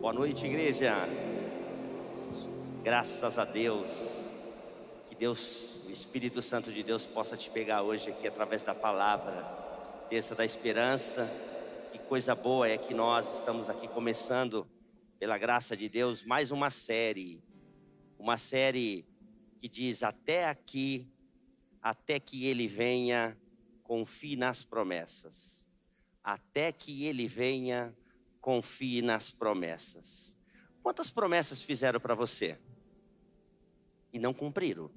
Boa noite, igreja. Graças a Deus. Que Deus, o Espírito Santo de Deus possa te pegar hoje aqui através da palavra. Terça da esperança. Que coisa boa é que nós estamos aqui começando, pela graça de Deus, mais uma série. Uma série que diz: até aqui, até que Ele venha, confie nas promessas. Até que Ele venha, confie nas promessas. Quantas promessas fizeram para você? E não cumpriram.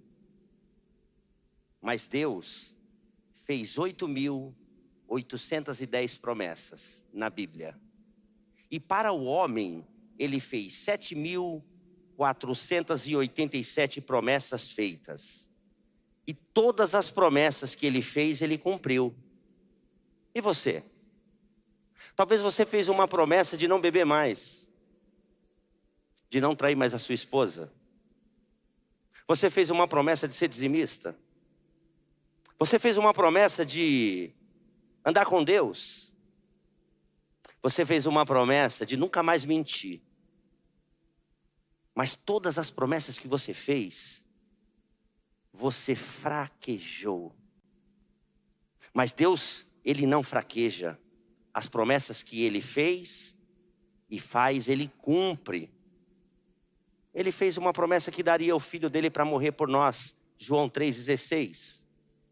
Mas Deus fez 8.810 promessas na Bíblia. E para o homem, Ele fez 7.487 promessas feitas. E todas as promessas que Ele fez, Ele cumpriu. E você? Talvez você fez uma promessa de não beber mais, de não trair mais a sua esposa. Você fez uma promessa de ser dizimista. Você fez uma promessa de andar com Deus. Você fez uma promessa de nunca mais mentir. Mas todas as promessas que você fez, você fraquejou. Mas Deus, Ele não fraqueja. As promessas que Ele fez e faz, Ele cumpre. Ele fez uma promessa que daria o Filho dele para morrer por nós. João 3,16.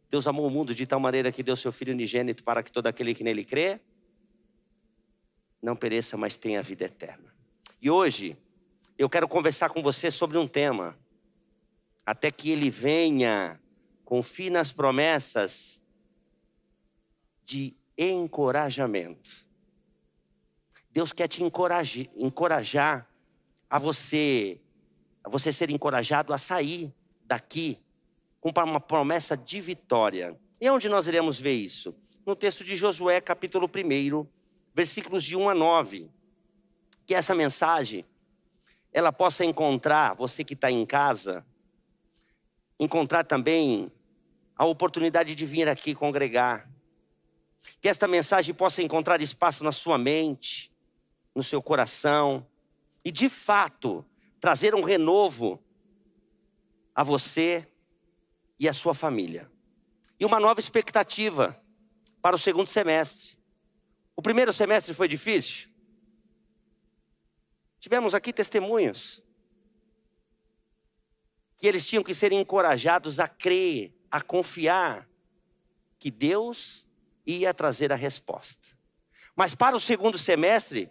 Deus amou o mundo de tal maneira que deu seu Filho unigênito para que todo aquele que nele crê não pereça, mas tenha vida eterna. E hoje eu quero conversar com você sobre um tema. Até que Ele venha, confie nas promessas de encorajamento. Deus quer te encorajar a você ser encorajado a sair daqui com uma promessa de vitória. E onde nós iremos ver isso? No texto de Josué, capítulo 1, versículos de 1 a 9. Que essa mensagem, ela possa encontrar, você que está em casa, encontrar também a oportunidade de vir aqui congregar. Que esta mensagem possa encontrar espaço na sua mente, no seu coração, e de fato trazer um renovo a você e a sua família. E uma nova expectativa para o segundo semestre. O primeiro semestre foi difícil. Tivemos aqui testemunhos que eles tinham que ser encorajados a crer, a confiar que Deus ia trazer a resposta. Mas para o segundo semestre,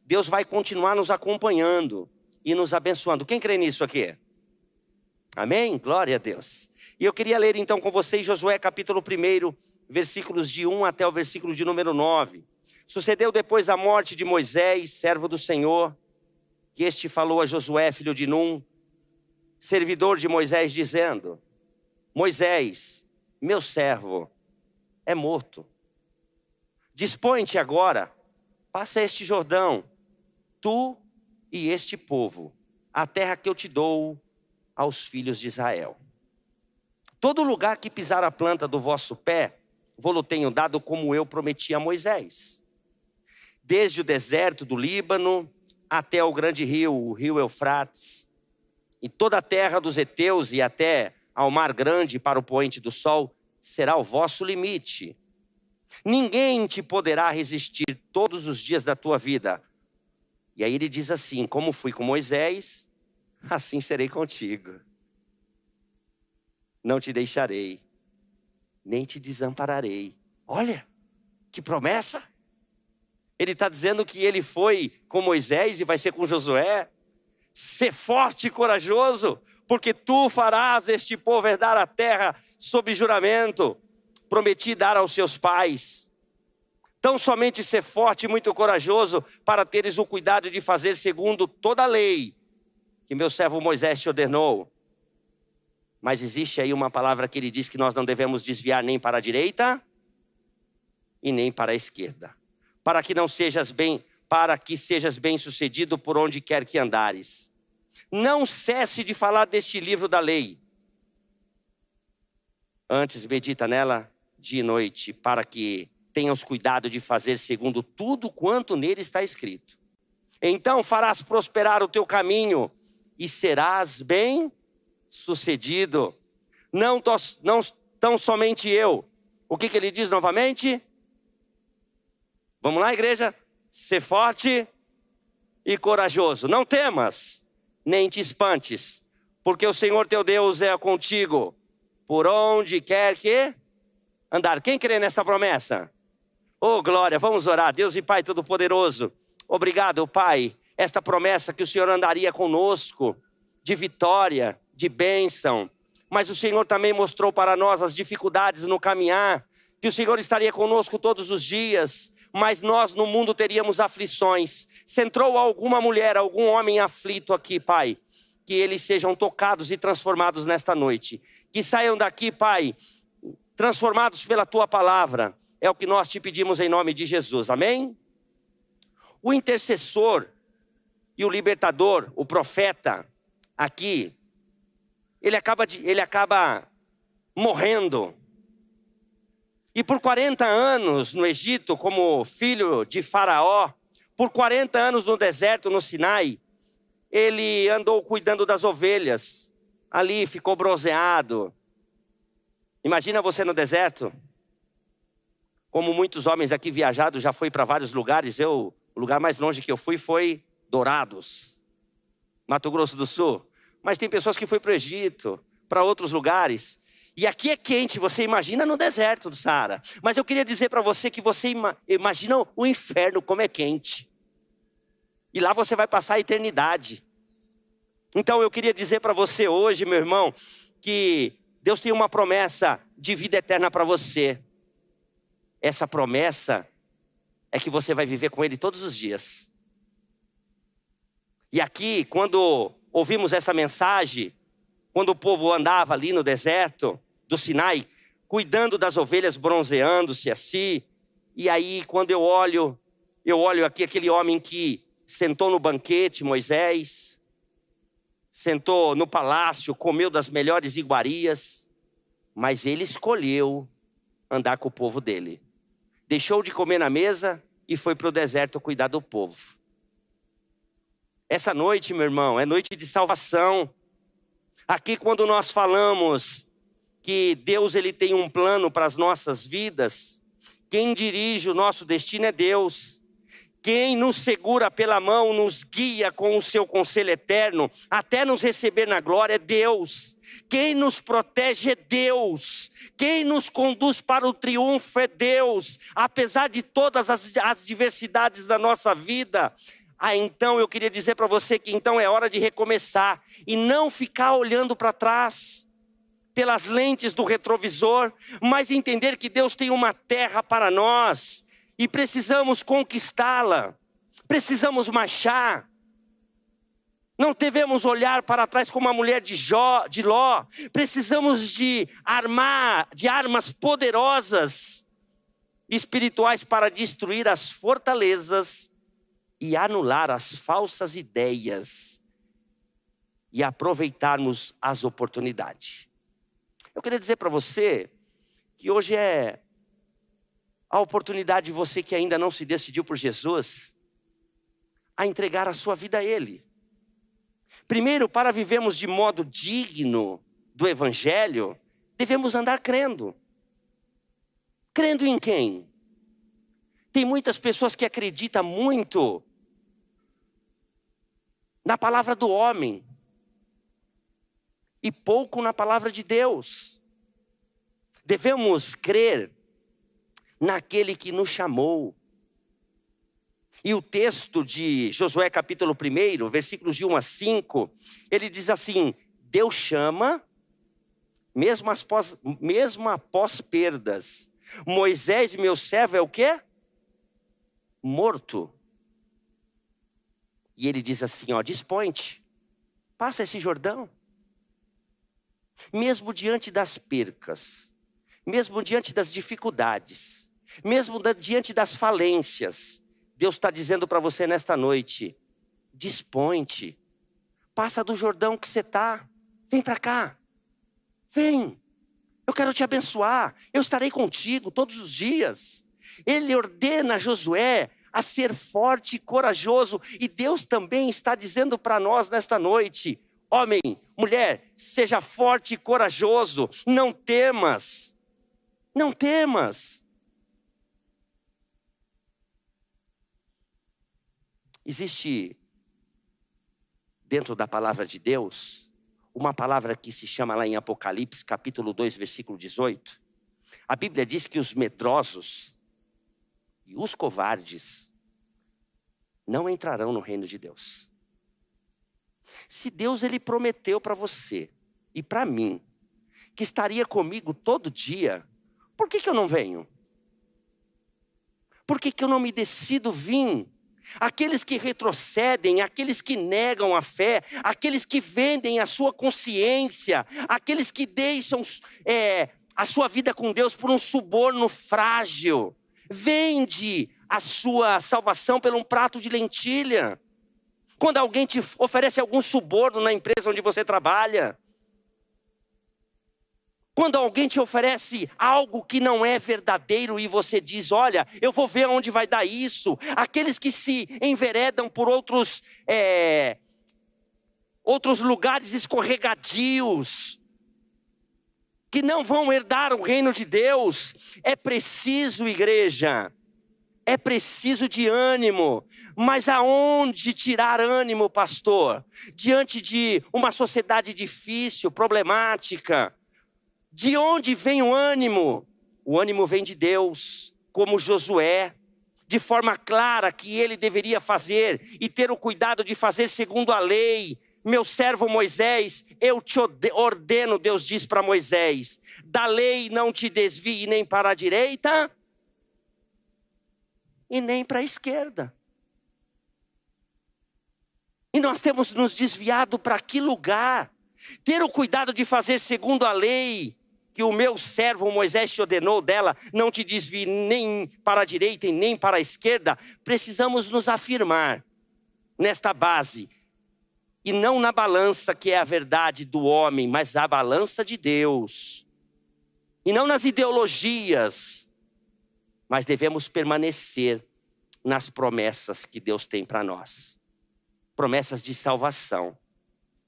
Deus vai continuar nos acompanhando e nos abençoando. Quem crê nisso aqui? Amém? Glória a Deus. E eu queria ler então com vocês Josué capítulo 1, versículos de 1 até o versículo de número 9. Sucedeu depois da morte de Moisés, servo do Senhor, que este falou a Josué, filho de Num, servidor de Moisés, dizendo: Moisés, meu servo, é morto. Dispõe-te agora, passa este Jordão, tu e este povo, a terra que eu te dou aos filhos de Israel. Todo lugar que pisar a planta do vosso pé, vou-lo tenho dado como eu prometi a Moisés. Desde o deserto do Líbano até o grande rio, o rio Eufrates, e toda a terra dos heteus e até ao mar grande para o poente do sol, será o vosso limite. Ninguém te poderá resistir todos os dias da tua vida. E aí ele diz assim: como fui com Moisés, assim serei contigo. Não te deixarei, nem te desampararei. Olha, que promessa! Ele está dizendo que ele foi com Moisés e vai ser com Josué. Ser forte e corajoso, porque tu farás este povo herdar a terra sob juramento. Prometi dar aos seus pais. Tão somente ser forte e muito corajoso para teres o cuidado de fazer segundo toda a lei que meu servo Moisés te ordenou. Mas existe aí uma palavra que ele diz que nós não devemos desviar nem para a direita e nem para a esquerda. Para que sejas bem-sucedido por onde quer que andares. Não cesse de falar deste livro da lei. Antes medita nela dia e noite, para que tenhas cuidado de fazer segundo tudo quanto nele está escrito. Então farás prosperar o teu caminho e serás bem-sucedido. Não tão somente eu. O que ele diz novamente? Vamos lá, igreja? Ser forte e corajoso. Não temas, nem te espantes, porque o Senhor teu Deus é contigo, por onde quer que andar. Quem crê nessa promessa? Oh, glória, vamos orar. Deus e Pai Todo-Poderoso, obrigado, Pai, esta promessa que o Senhor andaria conosco, de vitória, de bênção. Mas o Senhor também mostrou para nós as dificuldades no caminhar, que o Senhor estaria conosco todos os dias, mas nós no mundo teríamos aflições. Se entrou alguma mulher, algum homem aflito aqui, Pai, que eles sejam tocados e transformados nesta noite. Que saiam daqui, Pai, transformados pela Tua palavra. É o que nós te pedimos em nome de Jesus, amém? O intercessor e o libertador, o profeta, aqui, ele acaba morrendo. E por 40 anos no Egito, como filho de Faraó, por 40 anos no deserto, no Sinai, ele andou cuidando das ovelhas. Ali ficou bronzeado. Imagina você no deserto. Como muitos homens aqui viajados, já foi para vários lugares. O lugar mais longe que eu fui foi Dourados, Mato Grosso do Sul. Mas tem pessoas que foram para o Egito, para outros lugares. E aqui é quente, você imagina no deserto do Saara. Mas eu queria dizer para você que você imagina o inferno como é quente. E lá você vai passar a eternidade. Então eu queria dizer para você hoje, meu irmão, que Deus tem uma promessa de vida eterna para você. Essa promessa é que você vai viver com Ele todos os dias. E aqui, quando ouvimos essa mensagem, quando o povo andava ali no deserto do Sinai, cuidando das ovelhas, bronzeando-se assim. E aí, quando eu olho aqui aquele homem que sentou no banquete, Moisés, sentou no palácio, comeu das melhores iguarias, mas ele escolheu andar com o povo dele. Deixou de comer na mesa e foi para o deserto cuidar do povo. Essa noite, meu irmão, é noite de salvação. Aqui quando nós falamos que Deus ele tem um plano para as nossas vidas, quem dirige o nosso destino é Deus. Quem nos segura pela mão, nos guia com o seu conselho eterno, até nos receber na glória é Deus. Quem nos protege é Deus. Quem nos conduz para o triunfo é Deus. Apesar de todas as diversidades da nossa vida. Então eu queria dizer para você que então é hora de recomeçar. E não ficar olhando para trás, pelas lentes do retrovisor, mas entender que Deus tem uma terra para nós. E precisamos conquistá-la. Precisamos marchar. Não devemos olhar para trás como a mulher de Ló. Precisamos de armas poderosas espirituais para destruir as fortalezas e anular as falsas ideias e aproveitarmos as oportunidades. Eu queria dizer para você que hoje é a oportunidade de você que ainda não se decidiu por Jesus a entregar a sua vida a Ele. Primeiro, para vivermos de modo digno do Evangelho, devemos andar crendo. Crendo em quem? Tem muitas pessoas que acreditam muito na palavra do homem e pouco na palavra de Deus. Devemos crer naquele que nos chamou. E o texto de Josué capítulo 1, versículos de 1 a 5, ele diz assim: Deus chama, mesmo após perdas. Moisés, meu servo, é o quê? Morto. E ele diz assim, dispõe-te, passa esse Jordão. Mesmo diante das percas, mesmo diante das dificuldades, mesmo diante das falências, Deus está dizendo para você nesta noite, dispõe-te, passa do Jordão que você está, vem para cá, vem, eu quero te abençoar, eu estarei contigo todos os dias. Ele ordena a Josué a ser forte e corajoso. E Deus também está dizendo para nós nesta noite: homem, mulher, seja forte e corajoso, não temas, não temas. Existe dentro da palavra de Deus uma palavra que se chama lá em Apocalipse, capítulo 2, versículo 18. A Bíblia diz que os medrosos e os covardes não entrarão no reino de Deus. Se Deus ele prometeu para você e para mim que estaria comigo todo dia, por que eu não venho? Por que eu não me decido vir? Aqueles que retrocedem, aqueles que negam a fé, aqueles que vendem a sua consciência, aqueles que deixam a sua vida com Deus por um suborno frágil, vende a sua salvação por um prato de lentilha. Quando alguém te oferece algum suborno na empresa onde você trabalha, quando alguém te oferece algo que não é verdadeiro e você diz: olha, eu vou ver onde vai dar isso. Aqueles que se enveredam por outros lugares escorregadios, que não vão herdar o reino de Deus. É preciso, igreja, é preciso de ânimo. Mas aonde tirar ânimo, pastor? Diante de uma sociedade difícil, problemática. De onde vem o ânimo? O ânimo vem de Deus, como Josué, de forma clara que ele deveria fazer e ter o cuidado de fazer segundo a lei. Meu servo Moisés, eu te ordeno, Deus diz para Moisés, da lei não te desvie nem para a direita e nem para a esquerda. E nós temos nos desviado para que lugar? Ter o cuidado de fazer segundo a lei que o meu servo Moisés te ordenou dela, não te desvie nem para a direita e nem para a esquerda. Precisamos nos afirmar nesta base, e não na balança que é a verdade do homem, mas a balança de Deus. E não nas ideologias, mas devemos permanecer nas promessas que Deus tem para nós. Promessas de salvação.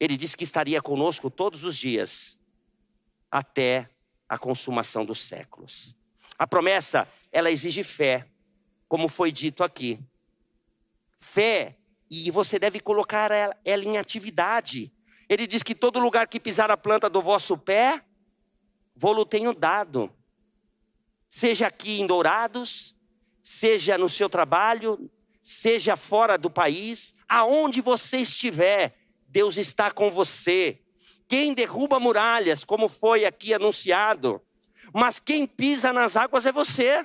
Ele disse que estaria conosco todos os dias, até a consumação dos séculos. A promessa, ela exige fé, como foi dito aqui. Fé, e você deve colocar ela em atividade. Ele diz que todo lugar que pisar a planta do vosso pé, vou-lo tenho dado. Seja aqui em Dourados, seja no seu trabalho, seja fora do país, aonde você estiver, Deus está com você. Quem derruba muralhas, como foi aqui anunciado, mas quem pisa nas águas é você.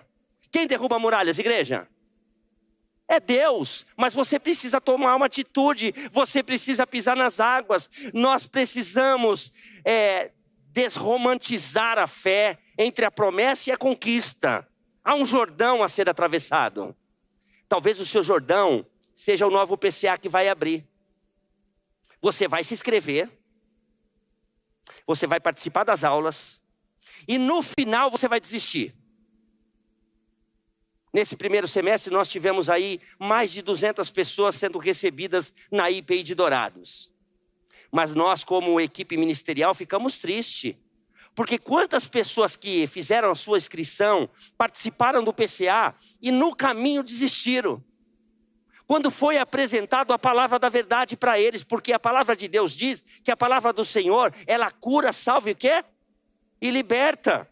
Quem derruba muralhas, igreja? É Deus, mas você precisa tomar uma atitude, você precisa pisar nas águas. Nós precisamos desromantizar a fé entre a promessa e a conquista. Há um Jordão a ser atravessado. Talvez o seu Jordão seja o novo PCA que vai abrir. Você vai se inscrever, você vai participar das aulas, e no final você vai desistir. Nesse primeiro semestre nós tivemos aí mais de 200 pessoas sendo recebidas na IPI de Dourados. Mas nós, como equipe ministerial, ficamos tristes. Porque quantas pessoas que fizeram a sua inscrição, participaram do PCA e no caminho desistiram. Quando foi apresentado a palavra da verdade para eles, porque a palavra de Deus diz que a palavra do Senhor, ela cura, salva e o quê? E liberta.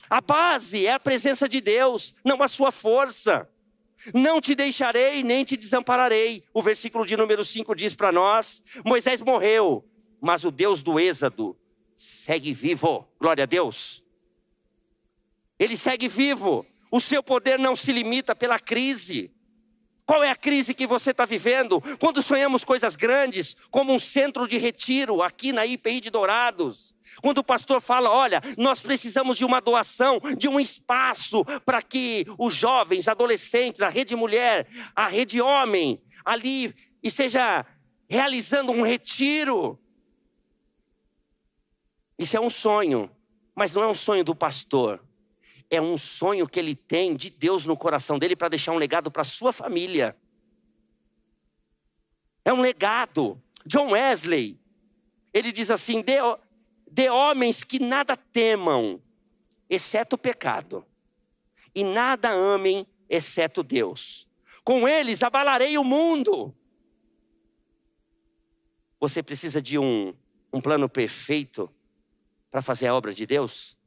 A base é a presença de Deus, não a sua força. Não te deixarei, nem te desampararei. O versículo de número 5 diz para nós, Moisés morreu, mas o Deus do Êxodo segue vivo. Glória a Deus. Ele segue vivo. O seu poder não se limita pela crise. Qual é a crise que você está vivendo? Quando sonhamos coisas grandes, como um centro de retiro aqui na IPI de Dourados. Quando o pastor fala, olha, nós precisamos de uma doação, de um espaço para que os jovens, adolescentes, a rede mulher, a rede homem, ali esteja realizando um retiro. Isso é um sonho, mas não é um sonho do pastor. é um sonho que ele tem de Deus no coração dele para deixar um legado para a sua família. É um legado. John Wesley, ele diz assim: de homens que nada temam, exceto o pecado, e nada amem, exceto Deus. Com eles abalarei o mundo. Você precisa de um plano perfeito para fazer a obra de Deus?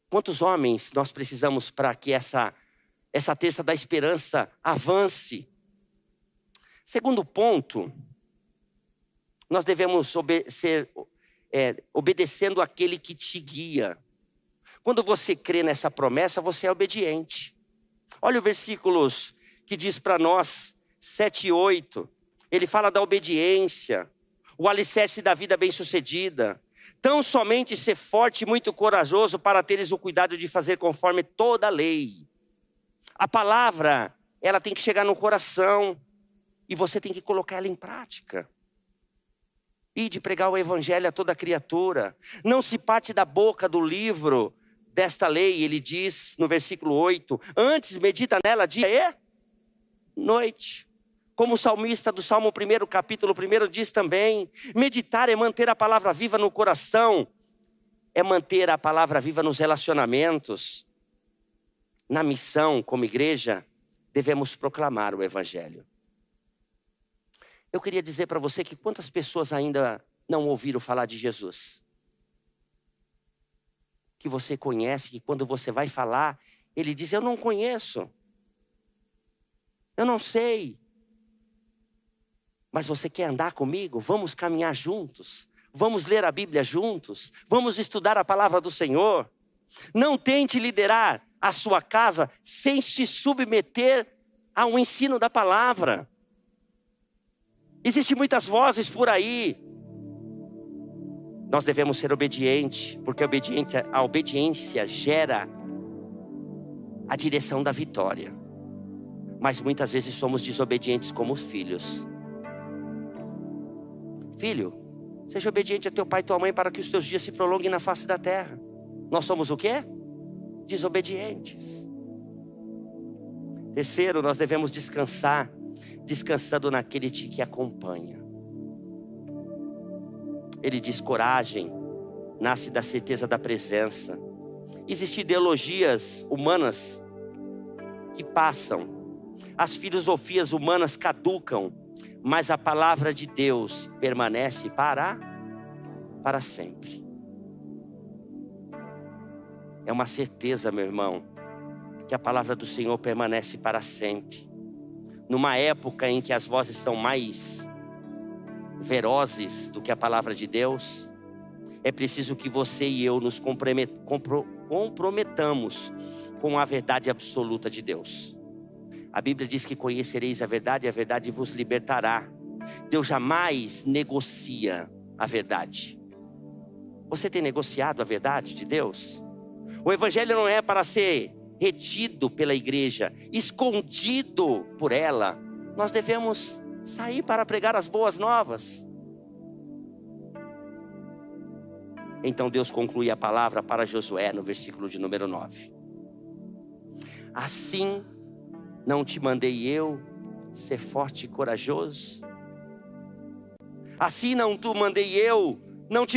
Quantos homens nós precisamos para que essa terça da esperança avance? Segundo ponto, nós devemos obedecendo aquele que te guia. Quando você crê nessa promessa, você é obediente. Olha o versículos que diz para nós, 7 e 8. Ele fala da obediência, o alicerce da vida bem-sucedida. Tão somente ser forte e muito corajoso para teres o cuidado de fazer conforme toda a lei. A palavra, ela tem que chegar no coração e você tem que colocar ela em prática. E de pregar o evangelho a toda criatura. Não se parte da boca do livro desta lei, ele diz no versículo 8, antes medita nela dia e noite. Como o salmista do Salmo 1, capítulo 1 diz também, meditar é manter a palavra viva no coração, é manter a palavra viva nos relacionamentos. Na missão, como igreja, devemos proclamar o evangelho. Eu queria dizer para você que quantas pessoas ainda não ouviram falar de Jesus? Que você conhece, que quando você vai falar, ele diz, eu não conheço. Eu não sei. Mas você quer andar comigo? Vamos caminhar juntos. Vamos ler a Bíblia juntos. Vamos estudar a palavra do Senhor. Não tente liderar a sua casa sem se submeter ao ensino da palavra. Existem muitas vozes por aí. Nós devemos ser obedientes, porque a obediência gera a direção da vitória. Mas muitas vezes somos desobedientes como filhos. Filho, seja obediente a teu pai e tua mãe para que os teus dias se prolonguem na face da terra. Nós somos o quê? Desobedientes. Terceiro, nós devemos descansar, descansando naquele que acompanha. Ele diz, coragem nasce da certeza da presença. Existem ideologias humanas que passam. As filosofias humanas caducam. Mas a palavra de Deus permanece para sempre. É uma certeza, meu irmão, que a palavra do Senhor permanece para sempre. Numa época em que as vozes são mais velozes do que a palavra de Deus, é preciso que você e eu nos comprometamos com a verdade absoluta de Deus. A Bíblia diz que conhecereis a verdade e a verdade vos libertará. Deus jamais negocia a verdade. Você tem negociado a verdade de Deus? O evangelho não é para ser retido pela igreja, escondido por ela. Nós devemos sair para pregar as boas novas. Então Deus conclui a palavra para Josué no versículo de número 9. Assim não te mandei eu ser forte e corajoso? Assim não te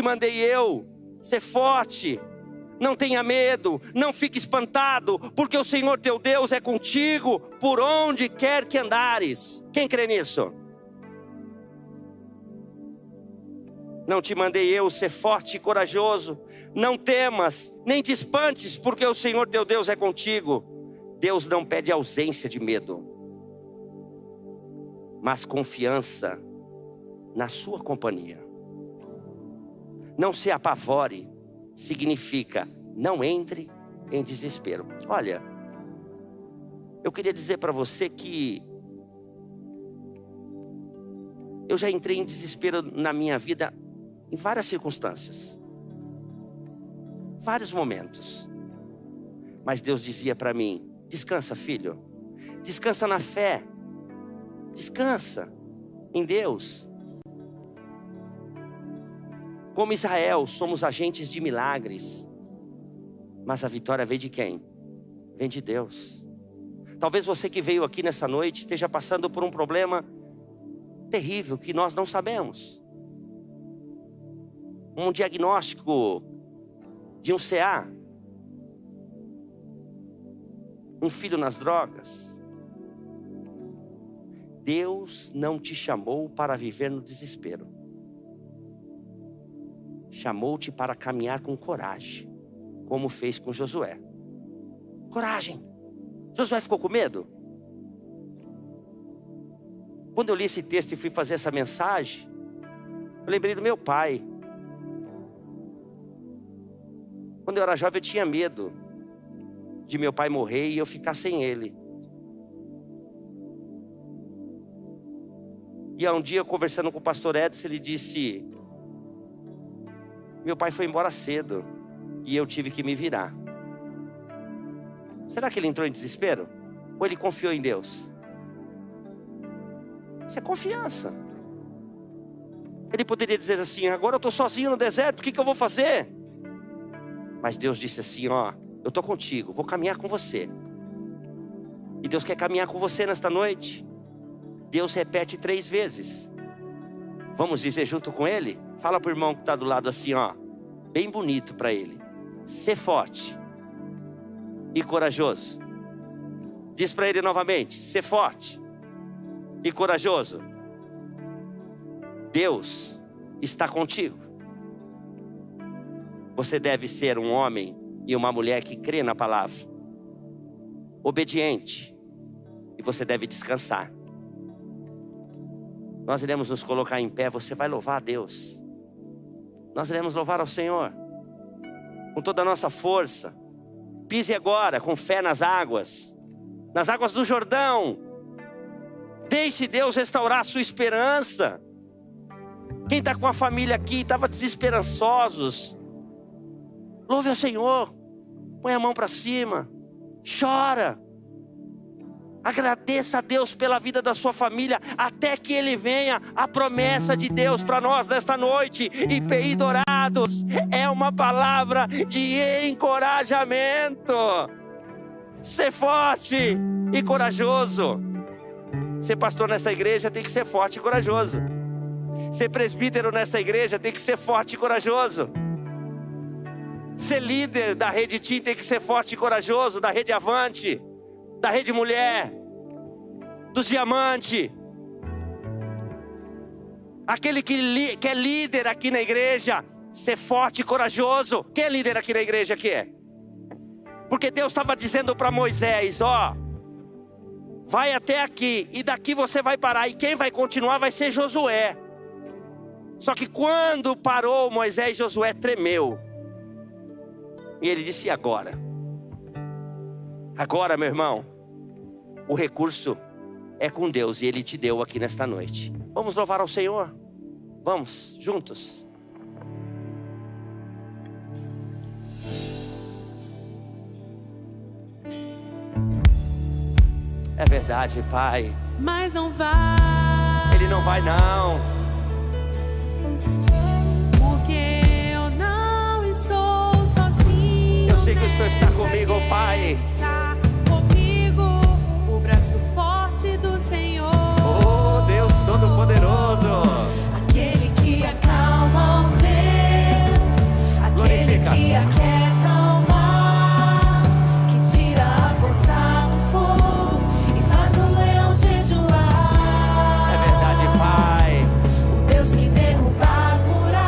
mandei eu ser forte? Não tenha medo, não fique espantado, porque o Senhor teu Deus é contigo por onde quer que andares. Quem crê nisso? Não te mandei eu ser forte e corajoso? Não temas, nem te espantes, porque o Senhor teu Deus é contigo. Deus não pede ausência de medo, mas confiança na sua companhia. Não se apavore, significa não entre em desespero. Olha, eu queria dizer para você que eu já entrei em desespero na minha vida em várias circunstâncias, vários momentos. Mas Deus dizia para mim, descansa, filho, descansa na fé, descansa em Deus. Como Israel, somos agentes de milagres, mas a vitória vem de quem? vem de Deus. Talvez você que veio aqui nessa noite esteja passando por um problema terrível que nós não sabemos. Um diagnóstico de um CA, um filho nas drogas. Deus não te chamou para viver no desespero. Chamou-te para caminhar com coragem, como fez com Josué. Coragem. Josué ficou com medo? Quando eu li esse texto e fui fazer essa mensagem, eu lembrei do meu pai. Quando eu era jovem eu tinha medo de meu pai morrer e eu ficar sem ele. E um dia, conversando com o pastor Edson, ele disse: meu pai foi embora cedo e eu tive que me virar. Será que ele entrou em desespero? Ou ele confiou em Deus? Isso é confiança. Ele poderia dizer assim: agora eu estou sozinho no deserto, o que eu vou fazer? Mas Deus disse assim: ó, eu estou contigo, vou caminhar com você. E Deus quer caminhar com você nesta noite. Deus repete 3 vezes. Vamos dizer junto com ele? Fala para o irmão que está do lado assim, ó, bem bonito para ele: ser forte e corajoso. Diz para ele novamente: ser forte e corajoso. Deus está contigo. Você deve ser um homem e uma mulher que crê na palavra, obediente, e você deve descansar. Nós iremos nos colocar em pé, você vai louvar a Deus. Nós iremos louvar ao Senhor com toda a nossa força. Pise agora com fé nas águas do Jordão. Deixe Deus restaurar a sua esperança. Quem está com a família aqui, estava desesperançosos, louve ao Senhor, põe a mão para cima, chora, agradeça a Deus pela vida da sua família, até que Ele venha. A promessa de Deus para nós nesta noite, IPI Dourados, é uma palavra de encorajamento. Ser forte e corajoso. Ser pastor nesta igreja tem que ser forte e corajoso. Ser presbítero nesta igreja tem que ser forte e corajoso. Ser líder da Rede Tim tem que ser forte e corajoso, da Rede Avante, da Rede Mulher, dos Diamante. Aquele que é líder aqui na igreja, ser forte e corajoso. Quem é líder aqui na igreja aqui? Porque Deus estava dizendo para Moisés: ó, vai até aqui e daqui você vai parar, e quem vai continuar vai ser Josué. Só que quando parou Moisés, Josué tremeu. E ele disse: e agora? Agora, meu irmão, o recurso é com Deus e Ele te deu aqui nesta noite. Vamos louvar ao Senhor? Vamos, juntos. É verdade, Pai. Mas não vai. Ele não vai não. Porque eu não estou sozinho. Eu sei que o Senhor está comigo, Pai. Está comigo o braço forte do Senhor. Oh, Deus Todo-Poderoso. Aquele que acalma o vento, aquele que aquieta o mar, que tira a força do fogo e faz o leão jejuar. É verdade, Pai. O Deus que derruba as muralhas,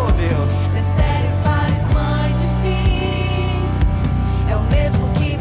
Oh, Deus. mistério faz mãe de filhos, é o mesmo que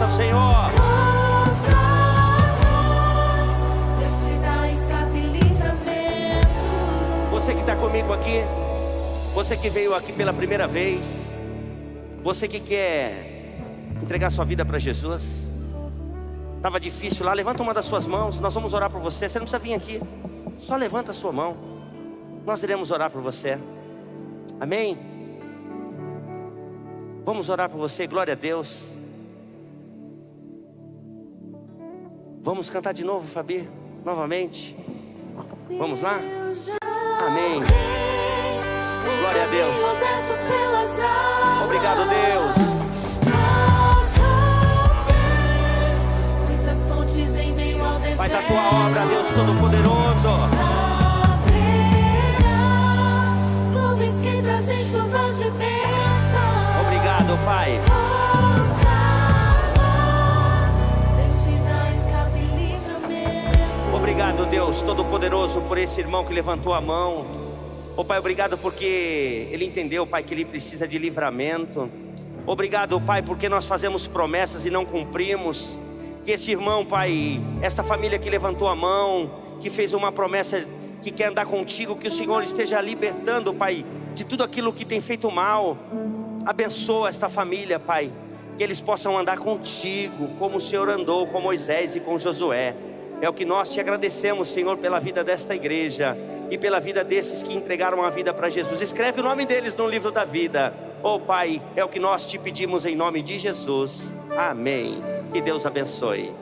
ao Senhor. Deus te dá escape e livramento. Você que está comigo aqui, você que veio aqui pela primeira vez, você que quer entregar sua vida para Jesus, estava difícil lá, levanta uma das suas mãos, nós vamos orar por você. Você não precisa vir aqui, só levanta a sua mão, nós iremos orar por você. Amém? Vamos orar por você, glória a Deus. Vamos cantar de novo, Fabi, novamente. Vamos lá? Amém. Glória a Deus. Obrigado, Deus. Muitas fontes em meio ao deserto. Faz a tua obra, Deus Todo-Poderoso. Nuvens que trazem chuvas de bênção. Obrigado, Pai. Obrigado, Deus Todo-Poderoso, por esse irmão que levantou a mão. Oh, Pai, obrigado porque ele entendeu, Pai, que ele precisa de livramento. Obrigado, Pai, porque nós fazemos promessas e não cumprimos. Que esse irmão, Pai, esta família que levantou a mão, que fez uma promessa, que quer andar contigo, que o Senhor esteja libertando, Pai, de tudo aquilo que tem feito mal. Abençoa esta família, Pai, que eles possam andar contigo, como o Senhor andou com Moisés e com Josué. É o que nós te agradecemos, Senhor, pela vida desta igreja e pela vida desses que entregaram a vida para Jesus. Escreve o nome deles no livro da vida. Oh, Pai, é o que nós te pedimos em nome de Jesus. Amém. Que Deus abençoe.